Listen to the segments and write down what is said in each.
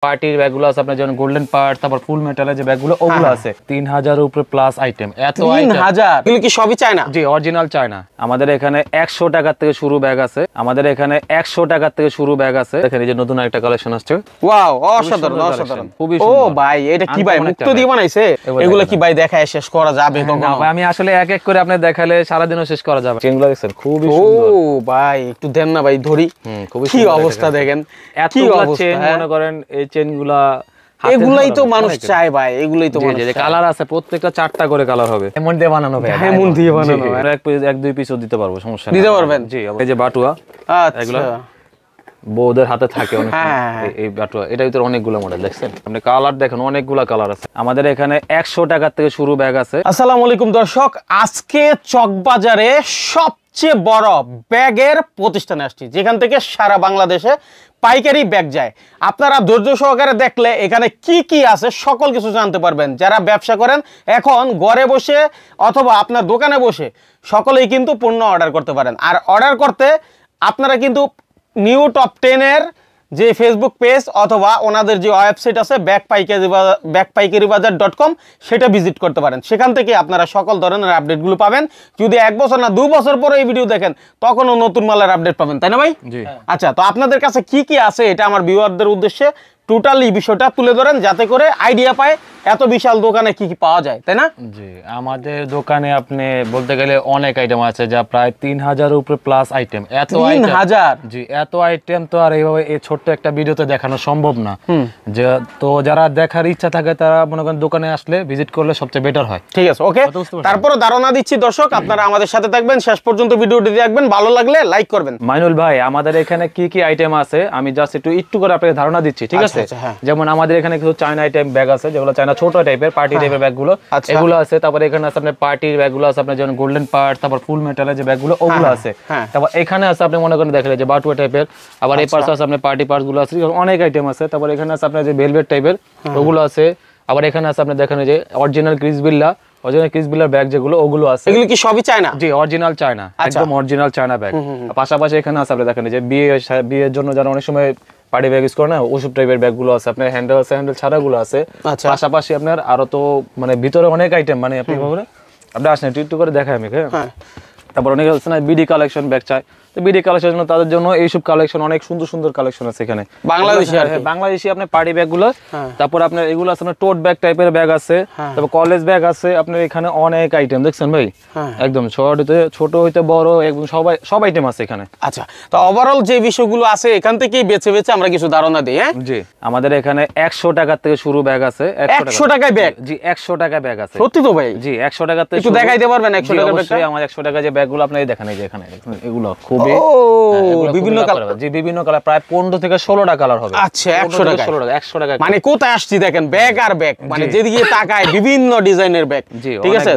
পার্টির ব্যাগগুলো আছে আপনার যেমন গোল্ডেন পার্ট, তারপর ফুল মেটালের যে ব্যাগগুলো ওগুলো আছে 3000 এর উপরে প্লাস আইটেম। এত 3000 এগুলো কি সবই চায়না? জি, অরিজিনাল চায়না। আমাদের এখানে 100 টাকা থেকে শুরু ব্যাগ আছে, আমাদের এখানে 100 টাকা থেকে শুরু ব্যাগ আছে। দেখেন এই যে নতুন একটা কালেকশন আসছে। ওয়াও, অসাধারণ অসাধারণ, খুবই সুন্দর। ও ভাই, এটা কি ভাই মুক্ত দিয়ে বানাইছে? এগুলো কি ভাই দেখায় শেষ করা যাবে কখনো? না ভাই, আমি আসলে এক এক করে আপনি দেখালে সারা দিনও শেষ করা যাবে। চেনগুলো দেখছেন খুবই সুন্দর। ও ভাই একটু দেন না ভাই, ধরি। খুবই কি অবস্থা দেখেন, কি চেন মনে করেন এই চেনগুলা এগুলাই তো মানুষ চায় ভাই, এগুলাই তো মানুষ চায়। কালার আছে প্রত্যেকটা 4টা করে কালার হবে। এমন দিয়ে বানানো ভাই, এমন দিয়ে বানানো। এক দুই পিসও দিতে পারবো, সমস্যা নেই। দিতে পারবেন? জি, এই যে বাটুয়া, এগুলো বউদের হাতে থাকে অনেক। এই বাটুয়া এটার ভিতরে অনেকগুলো মডেল দেখছেন আপনি, কালার দেখেন অনেকগুলা কালার আছে। আমাদের এখানে 100 টাকা থেকে শুরু ব্যাগ আছে। আসসালামু আলাইকুম দর্শক, আজকে চকবাজারে সবচেয়ে বড় ব্যাগের প্রতিষ্ঠানে আসছি, যেখান থেকে সারা বাংলাদেশে পাইকারি ব্যাগ যায়। আপনারা ধৈর্য সহকারে দেখলে এখানে কি কি আছে সকল কিছু জানতে পারবেন। যারা ব্যবসা করেন এখন ঘরে বসে অথবা আপনার দোকানে বসে সকলেই কিন্তু পণ্য অর্ডার করতে পারেন। আর অর্ডার করতে আপনারা কিন্তু নিউ টপ 10-এর যে ফেসবুক পেজ অথবা ওনাদের যে ওয়েবসাইট আছে ব্যাগপাইকারিবাজার.com, সেটা ভিজিট করতে পারেন। সেখান থেকে আপনারা সকল ধরনের আপডেটগুলো পাবেন। যদি 1 বছর না 2 বছর পরে এই ভিডিও দেখেন তখনও নতুন মালের আপডেট পাবেন, তাই না ভাই? আচ্ছা, তো আপনাদের কাছে কি কি আছে এটা আমার ভিউয়ারদের উদ্দেশ্যে টোটালি বিষয়টা তুলে ধরেন, যাতে করে আইডিয়া পায় এত বিশাল দোকানে কি কি পাওয়া যায়, তাই না? জি, আমাদের দোকানে আপনি বলতে গেলে অনেক আইটেম আছে, যা প্রায় 3000 উপরে প্লাস আইটেম। এত 3000? জি, এত আইটেম তো আর এইভাবে এই ছোট্ট একটা ভিডিওতে দেখানো সম্ভব না। যে তো যারা দেখার ইচ্ছা থাকে তারা মনে করেন দোকানে আসলে ভিজিট করলে সবচেয়ে বেটার হয়। ঠিক আছে, ওকে। তারপরে ধারণা দিচ্ছি দর্শক, আপনারা আমাদের সাথে থাকবেন, শেষ পর্যন্ত ভিডিওটি দেখবেন, ভালো লাগলে লাইক করবেন। মাইনুল ভাই, আমাদের এখানে কি কি আইটেম আছে আমি জাস্ট একটু করে আপনাকে ধারণা দিচ্ছি, ঠিক আছে? যেমন আমাদের এখানে কিছু চায়না আইটেম ব্যাগ আছে, যেগুলো চায়না ছোট টাইপের পার্টি টাইপের ব্যাগগুলো, এগুলো আছে। তারপর এখানে আছে আপনার পার্টির ব্যাগগুলো আছে আপনার যেমন গোল্ডেন পার্ট, তারপর ফুল মেটালের যে ব্যাগগুলো ওগুলো আছে। তারপর এখানে আছে আপনি মনে করেন দেখেন যে বাটুয়া টাইপের, আবার এই পাশে আছে আপনার পার্টি পার্টস গুলো আছে, অনেক আইটেম আছে। তারপর এখানে আছে আপনার যে ভেলভেট টাইপের ওগুলো আছে। আবার এখানে আছে আপনি দেখেন যে অরিজিনাল ক্রিসবিল্লার ব্যাগ যেগুলো ওগুলো আছে। এগুলো কি সবই চায়না? জি, অরিজিনাল চায়না, একদম অরিজিনাল চায়না ব্যাগ। পাশাপাশি এখানে আছে আপনি দেখেন যে বিয়ের জন্য যারা অনেক সময় পার্টি ব্যাগ ইউজ করে না, ওসব টাইপের ব্যাগগুলো আছে। আপনার হ্যান্ডেল আছে, হ্যান্ডেল ছাড়াগুলো আছে। পাশাপাশি আপনার আরো তো মানে ভিতরে অনেক আইটেম, মানে আপনি আসেন একটু করে দেখাই আমি। তারপর অনেকে আছে না বিডি কালেকশন ব্যাগ চাই, তো বিডি কালেকশন তাদের জন্য এইসব কালেকশন অনেক সুন্দর সুন্দর কালেকশন আছে এখানে বাংলাদেশি আপনার পার্টি ব্যাগগুলো। তারপর আপনার এগুলো আছে না টোট ব্যাগ টাইপের ব্যাগ আছে, তারপর কলেজ ব্যাগ আছে। আপনার এখানে অনেক আইটেম দেখছেন ভাই, একদম ছোট হইতে বড় একদম সব আইটেম আছে এখানে। আচ্ছা, তো ওভারঅল যে বিষয়গুলো আছে এখান থেকেই বেছে বেছে আমরা কিছু ধারণা দিই। হ্যাঁ জি, আমাদের এখানে 100 টাকা থেকে শুরু ব্যাগ আছে। 100 টাকায় ব্যাগ? জি, 100 টাকায় ব্যাগ আছে। সত্যি তো ভাই? জি, 100 টাকা থেকে একটু দেখাইতে পারবেন 100 টাকার ব্যাগটা? আমার 100 টাকা যে ব্যাগগুলো আপনারা দেখেন এই যে এখানে এগুলো খুবই বিভিন্ন কালার। জি, বিভিন্ন কালার, প্রায় 15 থেকে 16টা কালার হবে। আচ্ছা, 100 টাকা 100 টাকা মানে কোথায় আসছি দেখেন, ব্যাগ আর ব্যাগ, মানে যেদিকে তাকায় বিভিন্ন ডিজাইনের ব্যাগ। ঠিক আছে,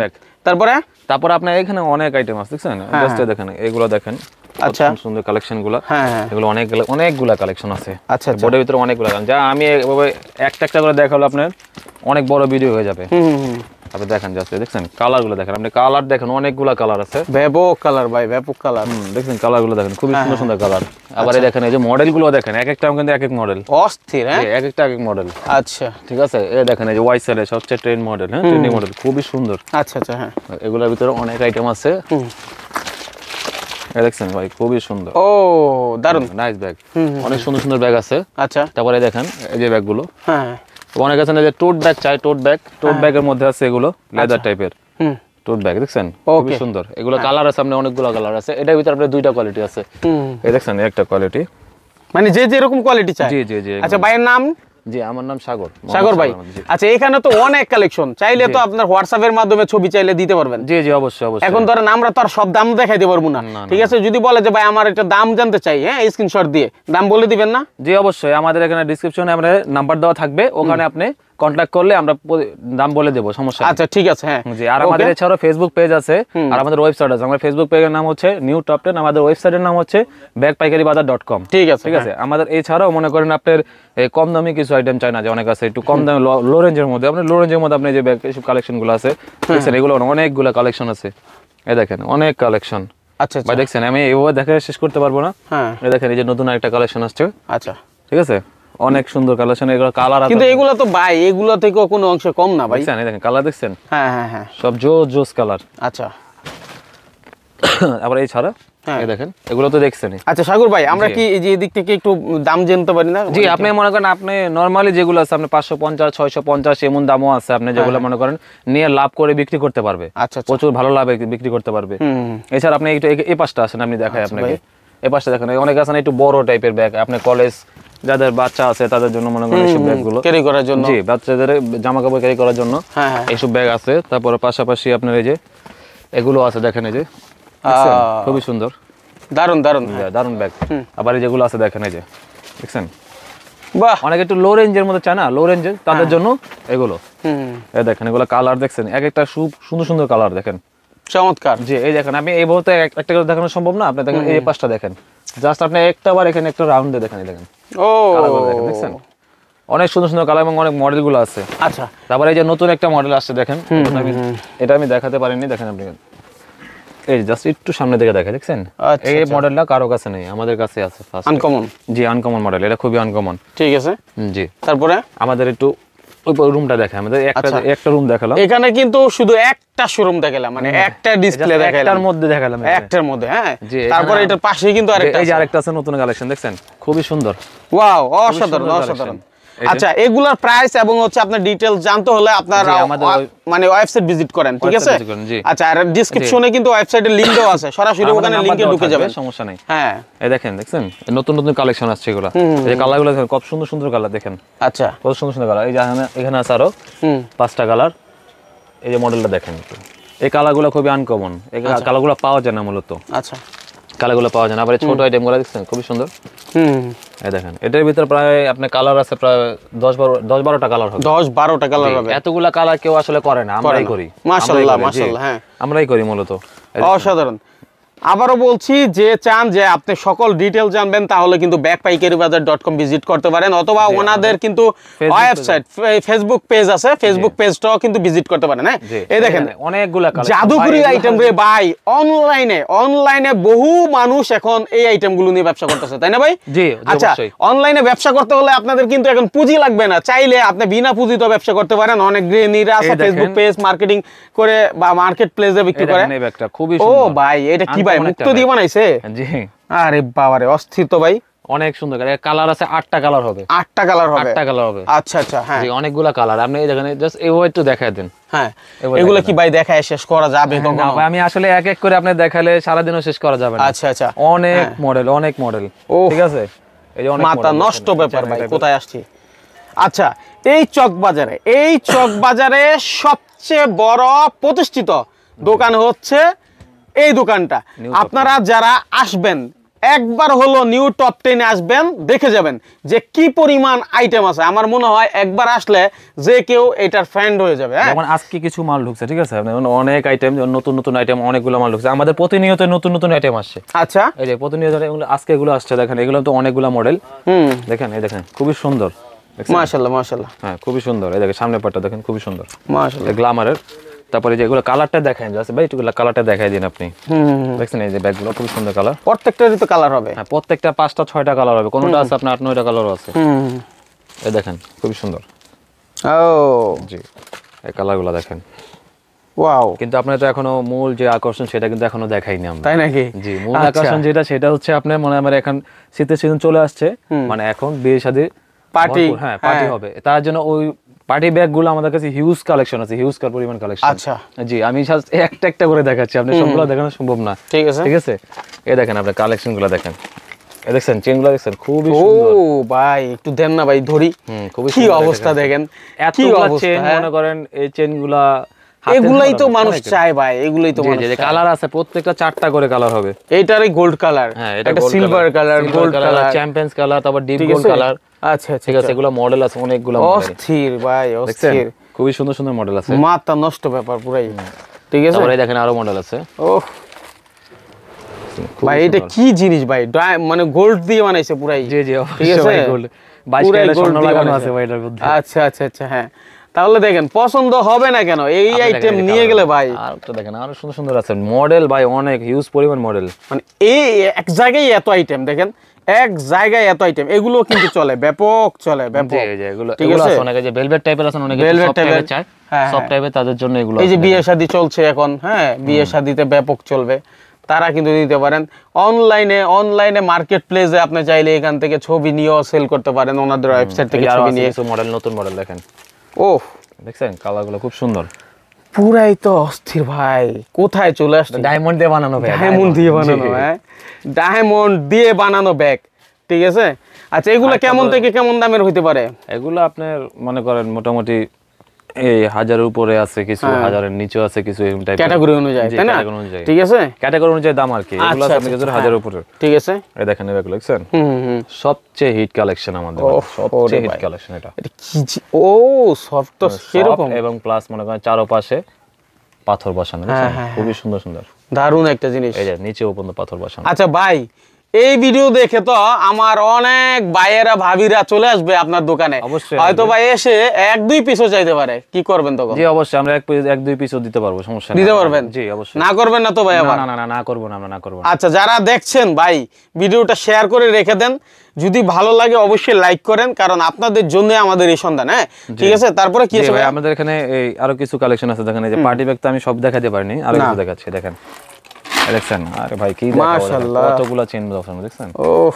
তারপর আপনার এখানে অনেক আইটেম আছে দেখছেন, জাস্ট দেখেন এগুলো দেখেন। আচ্ছা, সুন্দর কালেকশন গুলো, এগুলো অনেকগুলা কালেকশন আছে। আচ্ছা, বোর্ডের ভিতরে অনেকগুলা, যা আমি এভাবে একটা একটা করে দেখালো আপনার অনেক বড় ভিডিও হয়ে যাবে। আপনি দেখেন জাস্ট দেখছেন কালারগুলো দেখেন, আপনি কালার দেখেন অনেকগুলা কালার আছে। ব্যাপক কালার ভাই, ব্যাপক কালার। দেখছেন কালারগুলো দেখেন খুবই সুন্দর সুন্দর কালার। আবার এই দেখেন এই যে মডেলগুলো দেখেন, এক একটা কিন্তু এক এক মডেল, অস্থির। হ্যাঁ, এক একটা এক এক মডেল। আচ্ছা, ঠিক আছে, এই দেখেন এই যে ওয়াইসেল এর সবচেয়ে ট্রেন্ড মডেল, হ্যাঁ ট্রেন্ডিং মডেল, খুবই সুন্দর। আচ্ছা আচ্ছা, হ্যাঁ এগুলোর ভিতরে অনেক আইটেম আছে। দেখছেন ভাই খুবই সুন্দর। ও দারুন, নাইস ব্যাগ, অনেক সুন্দর সুন্দর ব্যাগ আছে। আচ্ছা, তারপরে দেখেন এই যে ব্যাগগুলো, হ্যাঁ অনেক আছে না যে টোট ব্যাগ চাই, টোট ব্যাগের মধ্যে আছে এগুলো লেদার টাইপের টোট ব্যাগ দেখছেন, খুবই সুন্দর। এগুলো কালার আছে আপনার অনেকগুলো কালার আছে। এটার ভিতরে আপনার দুইটা কোয়ালিটি আছে। এই দেখছেন একটা কোয়ালিটি, মানে যে যেরকম কোয়ালিটি চাই। জি জি জি। আচ্ছা, ভাইয়ের নাম? জি, আমার নাম সাগর ভাই। আচ্ছা, এখানে তো অনেক কালেকশন, চাইলে তো আপনার হোয়াটসঅ্যাপের মাধ্যমে ছবি চাইলে দিতে পারবেন। জি জি, অবশ্যই অবশ্যই। এখন ধরেন আমরা তো আর সব দাম দেখাইতে পারবো না, ঠিক আছে? যদি বলে যে ভাই আমার একটা দাম জানতে চাই, হ্যাঁ স্ক্রিনশট দিয়ে দাম বলে দিবেন না? জি অবশ্যই, আমাদের এখানে ডেসক্রিপশনে আমরা নাম্বার দেওয়া থাকবে, ওখানে আপনি কন্টাক্ট করলে আমরা দাম বলে দেব, সমস্যা নেই। আচ্ছা, ঠিক আছে। হ্যাঁ জি, আর আমাদের এছাড়াও ফেসবুক পেজ আছে আর আমাদের ওয়েবসাইট আছে। আমাদের ফেসবুক পেজের নাম হচ্ছে নিউ টপ 10, আমাদের ওয়েবসাইটের নাম হচ্ছে ব্যাগপাইকারিবাজার.com। ঠিক আছে, ঠিক আছে। আমাদের এছাড়াও মনে করেন আপনার কম দামি কিছু আইটেম চাই না, যে অনেক আছে একটু কম দামে লো রেঞ্জের মধ্যে, আপনি লো রেঞ্জের মধ্যে আপনি যে ব্যাগ এইসব কালেকশনগুলো আছে দেখছেন, এগুলো অনেকগুলো কালেকশন আছে। এই দেখেন অনেক কালেকশন। আচ্ছা ভাই দেখছেন আমি এইভাবে দেখে শেষ করতে পারবো না। হ্যাঁ, এই দেখেন এই যে নতুন একটা কালেকশন আসছে। আচ্ছা, ঠিক আছে, অনেক সুন্দর কালেকশন, এগুলো কালার কিন্তু এগুলো তো ভাই এগুলো থেকে কোনো অংশে কম না ভাই। দেখছেন, দেখেন কালার দেখছেন? হ্যাঁ হ্যাঁ হ্যাঁ, সব জোস কালার। আচ্ছা আবার এই ছাড়া এই দেখেন, এগুলো তো দেখছেন। আচ্ছা সাগর ভাই, আমরা কি এই যে এদিক থেকে একটু দাম জানতে পারি না? জি, আপনি মনে করেন আপনি নরমালি যেগুলো আছে আপনি 550 650 এমন দামও আছে, আপনি যেগুলো মনে করেন নিয়ে লাভ করে বিক্রি করতে পারবে। আচ্ছা, প্রচুর ভালো লাভে বিক্রি করতে পারবে। এছাড়া আপনি একটু এই পাশটা আসেন, আমি দেখাই আপনাকে। এই পাশটা দেখেন, অনেক আছে না একটু বড় টাইপের ব্যাগ, আপনি কলেজ যাদের বাচ্চা আছে তাদের জন্য মনে করেন এইসব ব্যাগগুলো ক্যারি করার জন্য। জি, বাচ্চাদের জামা কাপড় ক্যারি করার জন্য এইসব ব্যাগ আছে। তারপরে পাশাপাশি আপনার এই যে এগুলো আছে, দেখেন এই যে খুবই সুন্দর, দারুন দারুন দারুন ব্যাগ। আবার এই যেগুলো আছে দেখেন, এই যে দেখছেন, বাহ, অনেক একটু লো রেঞ্জের মধ্যে চায় না, লো রেঞ্জের তাদের জন্য এগুলো। এই দেখেন, এগুলো কালার দেখছেন, এক একটা সুন্দর সুন্দর কালার দেখেন, চমৎকার। জি, এই দেখেন, আমি এই মুহূর্তে একটা করে দেখানো সম্ভব না, আপনি দেখেন এই পাশটা দেখেন, জাস্ট আপনি একটা বার এখানে একটা রাউন্ড দিয়ে দেখেন, এই দেখেন ও দেখেন, দেখছেন অনেক সুন্দর সুন্দর কালার এবং অনেক মডেল গুলো আছে। আচ্ছা, তারপরে এই যে নতুন একটা মডেল আসছে দেখেন, এটা আমি দেখাতে পারিনি, দেখেন আপনি এই জাস্ট একটু সামনে থেকে দেখা, দেখছেন এই মডেলটা কারো কাছে নেই, আমাদের কাছে আছে ফার্স্ট, আনকমন। জি, আনকমন মডেল, এটা খুবই আনকমন। ঠিক আছে, জি। তারপরে আমাদের একটু ওই রুমটা দেখাই, আমাদের একটা রুম দেখালাম, এখানে কিন্তু শুধু একটা শোরুম দেখালাম, মানে একটা ডিসপ্লে দেখালাম, একটার মধ্যে দেখালাম, একটার মধ্যে। হ্যাঁ, তারপরে এটার পাশে কিন্তু আরেকটা, এই যে আরেকটা আছে নতুন কালেকশন, দেখছেন খুবই সুন্দর, ওয়াও, অসাধারণ অসাধারণ। আচ্ছা, এগুলার প্রাইস এবং হচ্ছে আপনার ডিটেইলস জানতে হলে আপনারা মানে ওয়েবসাইট ভিজিট করেন, ঠিক আছে? আচ্ছা, আর ডেসক্রিপশনে কিন্তু ওয়েবসাইটের লিংক দেওয়া আছে, সরাসরি ওখানে লিংকে ঢুকে যাবেন, সমস্যা নাই। হ্যাঁ, এই দেখেন, দেখছেন নতুন নতুন কালেকশন আসছে এগুলো, এই যে কালারগুলো দেখেন, কত সুন্দর সুন্দর কালার দেখেন। আচ্ছা, কত সুন্দর সুন্দর কালার, এই যে এখানে আছে আরো 5টা কালার, এই যে মডেলটা দেখেন, এই কালারগুলো খুবই আনকমন, এই কালারগুলো পাওয়া যায় না মূলত। আচ্ছা, কালারগুলো পাওয়া যায় না। আবার ছোট আইটেমগুলো দেখছেন খুবই সুন্দর, এই দেখেন, এটার ভিতরে প্রায় আপনার কালার আছে প্রায় 10-12টা কালার হবে, 10-12টা কালার হবে। এতগুলা কালার কেউ আসলে করে না, আমরাই করি। মাশাআল্লাহ মাশাআল্লাহ, হ্যাঁ আমরাই করি মূলত, অসাধারণ। আবারও বলছি, যে চান যে আপনি সকল ডিটেইল জানবেন তাহলে কিন্তু ব্যাগপাইকারিবাজার.com ভিজিট করতে পারেন, অথবা ওনাদের কিন্তু ওয়েবসাইট, ফেসবুক পেজ আছে, ফেসবুক পেজটাও কিন্তু ভিজিট করতে পারেন। হ্যাঁ, এই দেখেন অনেকগুলা জাদুকরি আইটেম রে ভাই, অনলাইনে বহু মানুষ এখন এই আইটেমগুলো নিয়ে ব্যবসা করতেছে, তাই না ভাই? জি। আচ্ছা, অনলাইনে ব্যবসা করতে হলে আপনাদের কিন্তু এখন পুঁজি লাগবে না, চাইলে আপনি বিনা পুঁজিতে ব্যবসা করতে পারেন। অনেক গৃহিণীরা আছে ফেসবুক পেজ মার্কেটিং করে বা মার্কেট প্লেসে বিক্রি করে। খুবই সুন্দর। ও ভাই, এটা কি ভাই মুক্ত দিয়ে বানাইছে? জি। আরে বাবারে, অস্থির তো ভাই, অনেক সুন্দর কালার আছে, 8টা কালার হবে, 8টা কালার হবে, 8টা কালার হবে। আচ্ছা আচ্ছা, হ্যাঁ, জি, অনেকগুলা কালার, আপনি এই দেখেন, জাস্ট এইভাবে একটু দেখায় দেন। হ্যাঁ, এগুলো কি ভাই দেখায় শেষ করা যাবে কখনো? না ভাই, আমি আসলে এক এক করে আপনি দেখালে সারা দিনও শেষ করা যাবে না। আচ্ছা আচ্ছা, অনেক মডেল, অনেক মডেল, ঠিক আছে, এই যে অনেক মাথা নষ্ট ব্যাপার ভাই, কোথায় আসছি। আচ্ছা, এই চকবাজারে সবচেয়ে বড় প্রতিষ্ঠিত দোকান হচ্ছে এই দোকানটা। আপনারা যারা আসবেন একবার হলো নিউ টপ 10-এ আসবেন, দেখে যাবেন যে কি পরিমাণ আইটেম আছে। আমার মনে হয় একবার আসলে যে কেউ এটার ফ্যান হয়ে যাবে। যেমন আজকে কিছু মাল ঢুকছে, ঠিক আছে, অনেক আইটেম, নতুন নতুন আইটেম, অনেকগুলো মাল ঢুকছে, আমাদের প্রতিনিয়ত নতুন নতুন আইটেম আসছে। আচ্ছা, এই যে প্রতিনিয়ত আজকে এগুলো আসছে, দেখেন এগুলো তো অনেকগুলো মডেল, দেখেন, এই দেখেন খুবই সুন্দর, মাশাআল্লাহ মাশাআল্লাহ, হ্যাঁ খুবই সুন্দর। এই দেখেন সামনের পাটটা দেখেন খুবই সুন্দর, মাশাআল্লাহ, গ্ল্যামারের। তারপরে যেগুলো কালারটা দেখাই যাচ্ছে ভাই, একটু কালারটা দেখাই দিন আপনি। দেখছেন এই যে ব্যাগগুলো খুব সুন্দর কালার, প্রত্যেকটারই তো কালার হবে। হ্যাঁ, প্রত্যেকটা 5টা-6টা কালার হবে, কোনটা আছে আপনার 8-9টা কালারও আছে। এই দেখেন খুবই সুন্দর, ও জি, এই কালারগুলো দেখেন, ওয়াও। কিন্তু আপনার তো এখনো মূল যে আকর্ষণ সেটা কিন্তু এখনো দেখাইনি আমরা, তাই নাকি? জি, মূল আকর্ষণ যেটা সেটা হচ্ছে আপনার মনে আমার এখন শীতের সিজন চলে আসছে, মানে এখন বিয়ে শাদী পার্টি, হ্যাঁ পার্টি হবে, তার জন্য ওই পার্টি ব্যাগগুলো আমাদের কাছে হিউজ কালেকশন আছে, হিউজ পরিমাণ কালেকশন। আচ্ছা, জি, আমি একটা একটা করে দেখাচ্ছি, আপনি সবগুলো দেখানো সম্ভব না, ঠিক আছে, ঠিক আছে। এই দেখেন আপনি কালেকশনগুলো দেখেন, এই দেখছেন চেনগুলো দেখছেন খুবই সুন্দর। ও ভাই, একটু দেন না ভাই ধরি, খুবই কি অবস্থা দেখেন, কি চেন, মনে করেন এই চেনগুলা এগুলাই তো মানুষ চায় ভাই, এগুলাই তো মানুষ চায়। কালার আছে প্রত্যেকটা 4টা করে কালার হবে, এইটারই গোল্ড কালার, হ্যাঁ, এটা silver colour, gold colour, champions colour, তারপর ডিপ গোল্ড কালার। আচ্ছা আচ্ছা, ঠিক আছে, এগুলো মডেল আছে অনেকগুলো, অস্থির ভাই, অস্থির, খুবই সুন্দর সুন্দর মডেল আছে, মাথা নষ্ট ব্যাপার পুরাই, ঠিক আছে। তারপরে দেখেন আরো মডেল আছে। ওহ ভাই, এটা কি জিনিস ভাই, মানে গোল্ড দিয়ে বানাইছে পুরাই। জি জি, ঠিক আছে, গোল্ড 22 ক্যারেট স্বর্ণ লাগানো আছে ভাই এটার মধ্যে। আচ্ছা আচ্ছা আচ্ছা, হ্যাঁ, তাহলে দেখেন পছন্দ হবে না কেন এই আইটেম নিয়ে গেলে ভাই। আর তো দেখেন আরো সুন্দর সুন্দর আছে মডেল ভাই, অনেক হিউজ পরিমাণ মডেল, মানে এই এক জায়গায় এত আইটেম দেখেন, এক জায়গায় এত আইটেম, এগুলো কিন্তু চলে, ব্যাপক চলে, ব্যাপক। এই যে এগুলো আছে অনেকে যে ভেলভেট টাইপের আছে, অনেকে সফট টাইপের চায়, সফট টাইপের তাদের জন্য এগুলো। এই যে বিয়ে শাদী চলছে এখন, হ্যাঁ বিয়ে শাদীতে ব্যাপক চলবে, তারা কিন্তু দিতে পারেন। অনলাইনে মার্কেট প্লেসে আপনি চাইলে এখান থেকে ছবি নিয়েও সেল করতে পারেন, ওনাদের ওয়েবসাইট থেকে ছবি নিয়ে। কিছু মডেল, নতুন মডেল দেখেন, ওহ দেখছেন কালারগুলো খুব সুন্দর, পুরাই তো অস্থির ভাই। কোথায় চলে আসছে? ডায়মন্ড দিয়ে বানানো ভাই, ডায়মন্ড দিয়ে বানানো, হ্যাঁ ডায়মন্ড দিয়ে বানানো ব্যাগ, ঠিক আছে। আচ্ছা এগুলো কেমন থেকে কেমন দামের হইতে পারে? এগুলো আপনার মনে করেন মোটামুটি এই 1000 এর উপরে আছে, কিছু 1000 এর নিচে আছে, কিছু এরকম টাইপের ক্যাটাগরি অনুযায়ী, তাই না? ঠিক আছে, ক্যাটাগরি অনুযায়ী দাম আর কি। এগুলো আছে আপনাদের 1000 এর উপরে, ঠিক আছে। এই দেখেন এগুলো দেখছেন, সবচেয়ে হিট কালেকশন আমাদের, সবচেয়ে হিট কালেকশন এটা। এটা কি? ও সফট তো সেরকম, এবং প্লাস মনে করেন চারপাশে পাথর বসানো, খুবই সুন্দর সুন্দর, দারুণ একটা জিনিস। এই যে নিচেও পর্যন্ত পাথর বসানো। আচ্ছা ভাই, এই ভিডিও দেখে তো আমার অনেক ভাইয়েরা ভাবিরা চলে আসবে আপনার দোকানে, হয়তো ভাই এসে 1-2 পিসও চাইতে পারে, কি করবেন তখন? জি অবশ্যই, আমরা 1-2 পিসও দিতে পারবো, সমস্যা নেই। দিতে পারবেন? জি অবশ্যই। না করবেন না তো ভাই? আবার না করব না, আমরা না করব না। আচ্ছা যারা দেখছেন ভাই, ভিডিওটা শেয়ার করে রেখে দেন, যদি ভালো লাগে অবশ্যই লাইক করেন, কারণ আপনাদের জন্য আমাদের এই সন্ধান। হ্যাঁ ঠিক আছে, তারপরে কি আছে ভাই? আমাদের এখানে এই আরো কিছু কালেকশন আছে, দেখেন এই যে পার্টি ব্যাগ তো আমি সব দেখাতে পারিনি, আরো কিছু দেখাচ্ছি, দেখেন দেখছেন। আরে ভাই কি দেখাবো, মাশাআল্লাহ কতগুলা চেন অপশন দেখছেন। ওহ,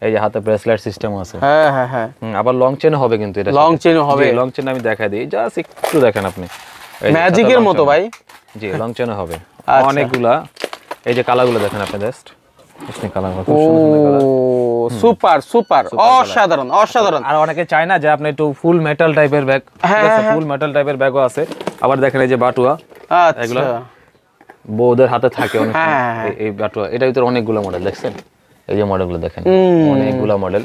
এই যে হাতে ব্রেসলেট সিস্টেম আছে, হ্যাঁ হ্যাঁ হ্যাঁ, আবার লং চেন হবে, কিন্তু এটা লং চেন হবে। লং চেন আমি দেখাই দিই, জাস্ট একটু দেখেন আপনি, ম্যাজিকের মতো ভাই। জি লং চেন হবে অনেকগুলা। এই যে কালারগুলো দেখেন আপনি, জাস্ট এই কালার, খুব সুন্দর কালার, সুপার সুপার, অসাধারণ অসাধারণ। আর অনেকে চায় না যে আপনি একটু ফুল মেটাল টাইপের ব্যাগ, ঠিক আছে, ফুল মেটাল টাইপের ব্যাগও আছে। আবার দেখেন এই যে বাটুয়া, এগুলো বউদের হাতে থাকে অনেক, এই বাটুয়া, এটার ভিতরে অনেকগুলো মডেল দেখছেন, এই যে মডেলগুলো দেখেন, অনেকগুলো মডেল।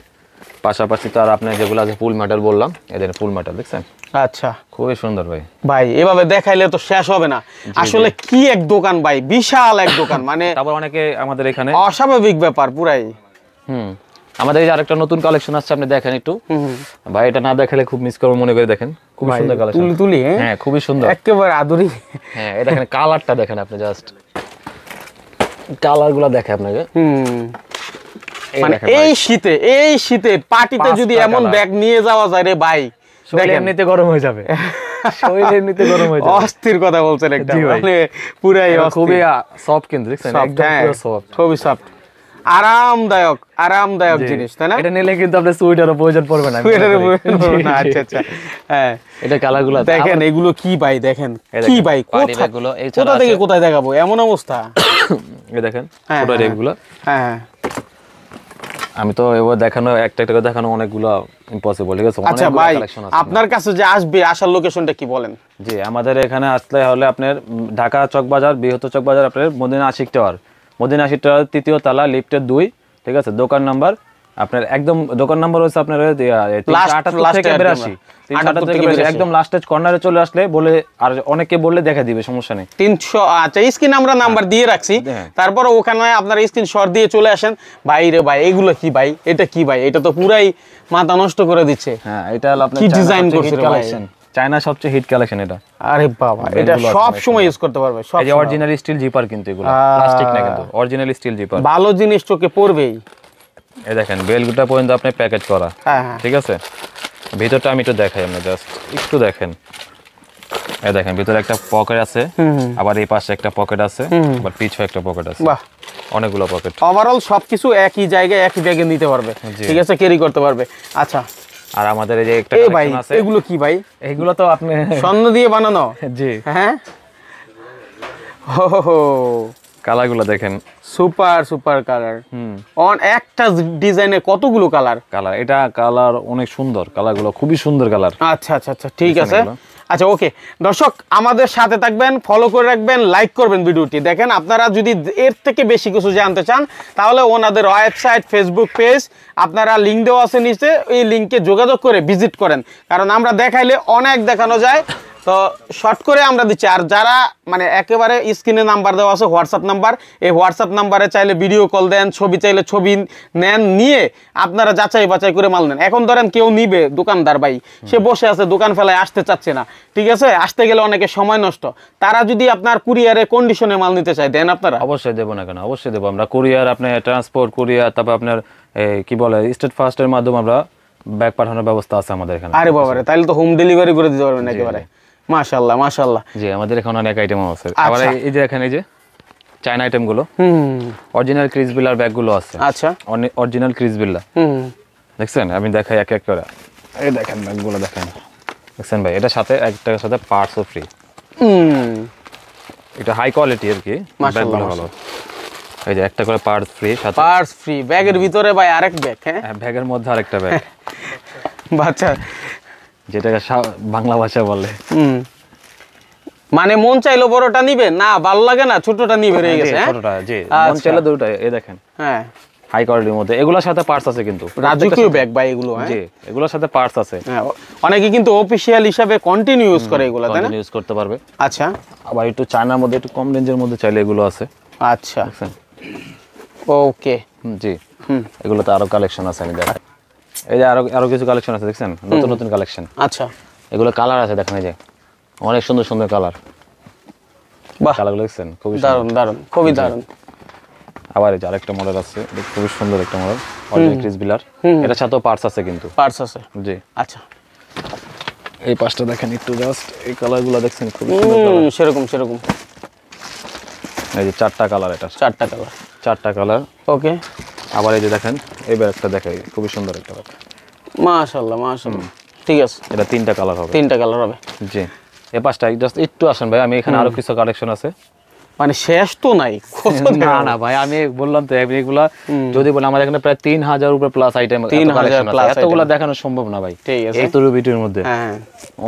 পাশাপাশি তো আর আপনি যেগুলো আছে ফুল মেটাল বললাম, এদের ফুল মেটাল দেখছেন। আচ্ছা খুবই সুন্দর ভাই। ভাই এভাবে দেখাইলে তো শেষ হবে না, আসলে কি এক দোকান ভাই, বিশাল এক দোকান, মানে তারপর অনেকে আমাদের এখানে অস্বাভাবিক ব্যাপার পুরাই। আমাদের এই যে আরেকটা নতুন কালেকশন আসছে, আপনি দেখেন একটু ভাই, এটা না দেখালে খুব মিস করব মনে করে, দেখেন খুব সুন্দর কালেকশন, তুলি হ্যাঁ খুবই সুন্দর, একেবারে আদুরি। হ্যাঁ এই দেখেন কালারটা দেখেন আপনি, জাস্ট কালারগুলো দেখে আপনাকে। মানে এই শীতে পার্টিতে যদি এমন ব্যাগ নিয়ে যাওয়া যায় রে ভাই, দেখেন এমনিতে গরম হয়ে যাবে, শরীর এমনিতে গরম হয়ে যাবে। অস্থির কথা বলছেন একটা, মানে পুরাই খুবই সফট, কিন্তু দেখছেন একদম পুরো সফট, খুবই সফট, আরামদায়ক জিনিস, তাই না? এটা নিলে কিন্তু আপনার সুইটারও প্রয়োজন পড়বে না, সুইটারের প্রয়োজন পড়বে না। আচ্ছা আচ্ছা, হ্যাঁ এটা কালারগুলো দেখেন, এগুলো কি ভাই, দেখেন কি ভাই, কোথা থেকে কোথায় দেখাবো এমন অবস্থা। এই দেখেন ছোট রেকগুলো, হ্যাঁ আমি তো এবার দেখানো একটা একটা দেখানো অনেকগুলো ইম্পসিবল, ঠিক আছে। আচ্ছা ভাই, আপনার কাছে যে আসবে, আসার লোকেশনটা কি বলেন? জি আমাদের এখানে আসলে হলে আপনার ঢাকা চকবাজার, বৃহত্তর চকবাজার, আপনার মদিনা আশিক টাওয়ার, 3য় তলা, লিফটের 2, ঠিক আছে। দোকান নাম্বার আপনার একদম, দোকান নাম্বার হচ্ছে আপনার 378 থেকে 82, একদম লাস্টেজ কর্নারে চলে আসলে বলে, আর অনেকে বললে দেখা দিবে, সমস্যা নেই। 300, আচ্ছা স্ক্রিন আমরা নাম্বার দিয়ে রাখছি, তারপর ওখানে আপনার স্ক্রিনশট দিয়ে চলে আসেন। ভাই রে ভাই, এগুলো কি ভাই, এটা কি ভাই, এটা তো পুরাই মাথা নষ্ট করে দিচ্ছে। হ্যাঁ এটা হলো আপনার কি ডিজাইন করছে কালেকশন, চায়না সবচেয়ে হিট কালেকশন এটা। আরে বাবা, এটা সব সময় ইউজ করতে পারবে, সব। এই যে অরিজিনাল স্টিল জিপার, কিন্তু এগুলো প্লাস্টিক না, কিন্তু অরিজিনাল স্টিল জিপার, ভালো জিনিস চোখে পড়বেই। এই দেখেন বেলগুটা পর্যন্ত আপনি প্যাকেজ করা, ঠিক আছে। ভিতরটা আমি একটু দেখাই, আপনি জাস্ট একটু দেখেন। এই দেখেন ভিতরে একটা পকেট আছে, আবার এই পাশে একটা পকেট আছে, আবার পিছনে একটা পকেট আছে, বাহ অনেকগুলো পকেট। ওভারঅল সবকিছু একই জায়গায় একই ব্যাগে নিতে পারবে, ঠিক আছে, ক্যারি করতে পারবে। আচ্ছা, আর আমাদের এই যে একটা কালেকশন আছে, এগুলো কি ভাই? এগুলো তো আপনি স্বর্ণ দিয়ে বানানো? জি হ্যাঁ, হো কালারগুলো দেখেন, সুপার কালার। একটা ডিজাইনে কতগুলো কালার? এটা কালার অনেক সুন্দর, কালারগুলো খুবই সুন্দর কালার। আচ্ছা আচ্ছা আচ্ছা, ঠিক আছে। আচ্ছা ওকে, দর্শক আমাদের সাথে থাকবেন, ফলো করে রাখবেন, লাইক করবেন ভিডিওটি। দেখেন আপনারা যদি এর থেকে বেশি কিছু জানতে চান, তাহলে ওনাদের ওয়েবসাইট, ফেসবুক পেজ, আপনারা লিঙ্ক দেওয়া আছে নিচে, এই লিঙ্কে যোগাযোগ করে ভিজিট করেন, কারণ আমরা দেখাইলে অনেক দেখানো যায়, তো শর্ট করে আমরা দিচ্ছি। আর যারা মানে একেবারে স্ক্রিনে নাম্বার দেওয়া আছে, হোয়াটসঅ্যাপ নাম্বার, এই হোয়াটসঅ্যাপ নাম্বারে চাইলে ভিডিও কল দেন, ছবি চাইলে ছবি নেন, নিয়ে আপনারা যাচাই বাছাই করে মাল নেন। এখন ধরেন কেউ নিবে, দোকানদার ভাই সে বসে আছে, দোকান ফেলায় আসতে চাচ্ছে না, ঠিক আছে, আসতে গেলে অনেকে সময় নষ্ট, তারা যদি আপনার কুরিয়ারে কন্ডিশনে মাল নিতে চায়, দেন আপনারা? অবশ্যই দেবো না কেন, অবশ্যই দেবো আমরা। কুরিয়ার, আপনার ট্রান্সপোর্ট কুরিয়ার, তারপর আপনার কি বলে স্টেট ফার্স্ট এর মাধ্যমে আমরা ব্যাগ পাঠানোর ব্যবস্থা আছে আমাদের এখানে। আরে বাবারে, তাহলে তো হোম ডেলিভারি করে দিতে পারবেন একেবারে। মাশাআল্লাহ মাশাআল্লাহ। জি, আমাদের এখানে অনেক আইটেম আছে। আবার এই যে এখানে এই যে চায়না আইটেম গুলো, অরিজিনাল ক্রিস বিলার ব্যাগ গুলো আছে। আচ্ছা, অরিজিনাল ক্রিস বিলা দেখছেন? আমি দেখাই এক এক করে। এই দেখেন ব্যাগ গুলো দেখেন, দেখছেন ভাই? এটার সাথে একটার সাথে পার্টসও ফ্রি। এটা হাই কোয়ালিটি আর কি, ব্যাগগুলো ভালো। এই যে একটা করে পার্টস ফ্রি, সাথে পার্টস ফ্রি। ব্যাগের ভিতরে ভাই আরেক ব্যাগ। হ্যাঁ, ব্যাগের মধ্যে আরেকটা ব্যাগ, বাচ্চা যেটাকে বাংলা ভাষা বলে। মানে মন চাইলো বড়টা নিবে না, ভালো লাগে না ছোটটা নিবে, রয়ে গেছে। ছোটটা, জি, মন চাইলো দুটো। এই দেখেন, হ্যাঁ, হাই কোয়ালিটির মধ্যে। এগুলোর সাথে পার্টস আছে কিন্তু, রাজকীয় ব্যাগ ভাই এগুলো। জি, এগুলোর সাথে পার্টস আছে। হ্যাঁ, অনেকে কিন্তু অফিশিয়াল হিসাবে কন্টিনিউ ইউজ করে এগুলো, তাই না? ইউজ করতে পারবে। আচ্ছা, আবার একটু চায়নার মধ্যে একটু কম রেঞ্জের মধ্যে চাইলে এগুলো আছে। আচ্ছা, ওকে, জি। এগুলোতে আরো কালেকশন আছে, আমি দেখাই। এই যে আরো কিছু কালেকশন আছে, দেখছেন? নতুন নতুন কালেকশন। আচ্ছা, এগুলো কালার আছে, দেখেন এই যে অনেক সুন্দর সুন্দর কালার। বাহ, কালারগুলো দেখছেন? খুবই দারুণ দারুণ, খুবই দারুণ। আবার এই যে আরেকটা মডেল আছে, খুবই সুন্দর একটা মডেল, অরিজিনাল ক্রিস বিলার। এটার সাথেও পার্টস আছে কিন্তু। পার্টস আছে, জি। আচ্ছা, এই পাঁচটা দেখেন একটু, জাস্ট এই কালারগুলো দেখছেন? খুবই সুন্দর। সেরকম সেরকম। এই যে চারটা কালার, এটা চারটা কালার। ওকে। আবার এই যে দেখেন এই ব্যাগটা দেখাই, খুবই সুন্দর একটা ব্যাগ। মাশাআল্লাহ মাশাআল্লাহ, ঠিক আছে। এটা তিনটা কালার হবে। তিনটা কালার হবে, জি। এই পাঁচটা জাস্ট একটু আসেন ভাই, আমি এখানে আরো কিছু কালেকশন আছে। মানে শেষ তো নাই। না না ভাই, আমি বললাম তো এগুলা যদি বলি আমাদের এখানে প্রায় 3000 উপরে প্লাস আইটেম, 3000 প্লাস, এতগুলো দেখানো সম্ভব না ভাই। ঠিক আছে, এই তো ভিডিওর মধ্যে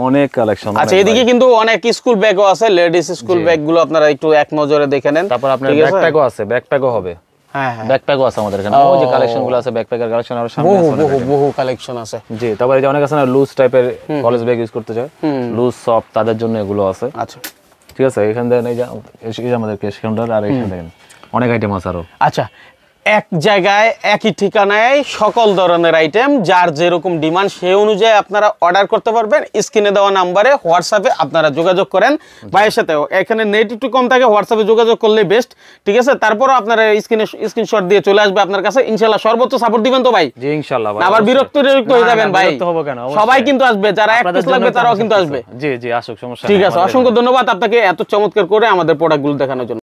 অনেক কালেকশন। আচ্ছা, এদিকে কিন্তু অনেক স্কুল ব্যাগও আছে, লেডিস স্কুল ব্যাগ গুলো আপনারা একটু এক নজরে দেখে নেন। তারপর আপনার ব্যাকপ্যাকও আছে, ব্যাকপ্যাকও হবে। হ্যাঁ হ্যাঁ, ব্যাকপ্যাকও আছে আমাদের এখানে। ওই যে কালেকশন গুলো আছে, ব্যাকপ্যাকের কালেকশন আরো সামনে আছে, বহু কালেকশন আছে। জি। তারপর এই যে অনেক আছে না লুজ টাইপের কলেজ ব্যাগ ইউজ করতে চায়, লুজ সফট, তাদের জন্য এগুলো আছে। আচ্ছা, ঠিক আছে। এখান থেকে এই যে আমাদের ক্যাশ কাউন্টার, আর এখান থেকে অনেক আইটেম আছে আরো। আচ্ছা, এক জায়গায় একই ঠিকানায় সকল ধরনের আইটেম, যার যেরকম ডিমান্ড সেই অনুযায়ী আপনারা অর্ডার করতে পারবেন। স্ক্রিনে দেওয়া নাম্বারে হোয়াটসঅ্যাপে আপনারা যোগাযোগ করেন ভাইয়ের সাথে। এখানে নেট একটু কম থাকে, হোয়াটসঅ্যাপে যোগাযোগ করলে বেস্ট, ঠিক আছে? তারপরও আপনারা স্ক্রিনশট দিয়ে চলে আসবে আপনার কাছে। ইনশাআল্লাহ সর্বোচ্চ সাপোর্ট দিবেন তো ভাই? জি ইনশাআল্লাহ ভাই। আবার বিরক্ত হয়ে যাবেন ভাই? সবাই কিন্তু আসবে, যারা এক পিস লাগবে তারাও কিন্তু আসবে। জি জি, আসুক, সমস্যা নেই। ঠিক আছে, অসংখ্য ধন্যবাদ আপনাকে এত চমৎকার করে আমাদের প্রোডাক্টগুলো দেখানোর জন্য।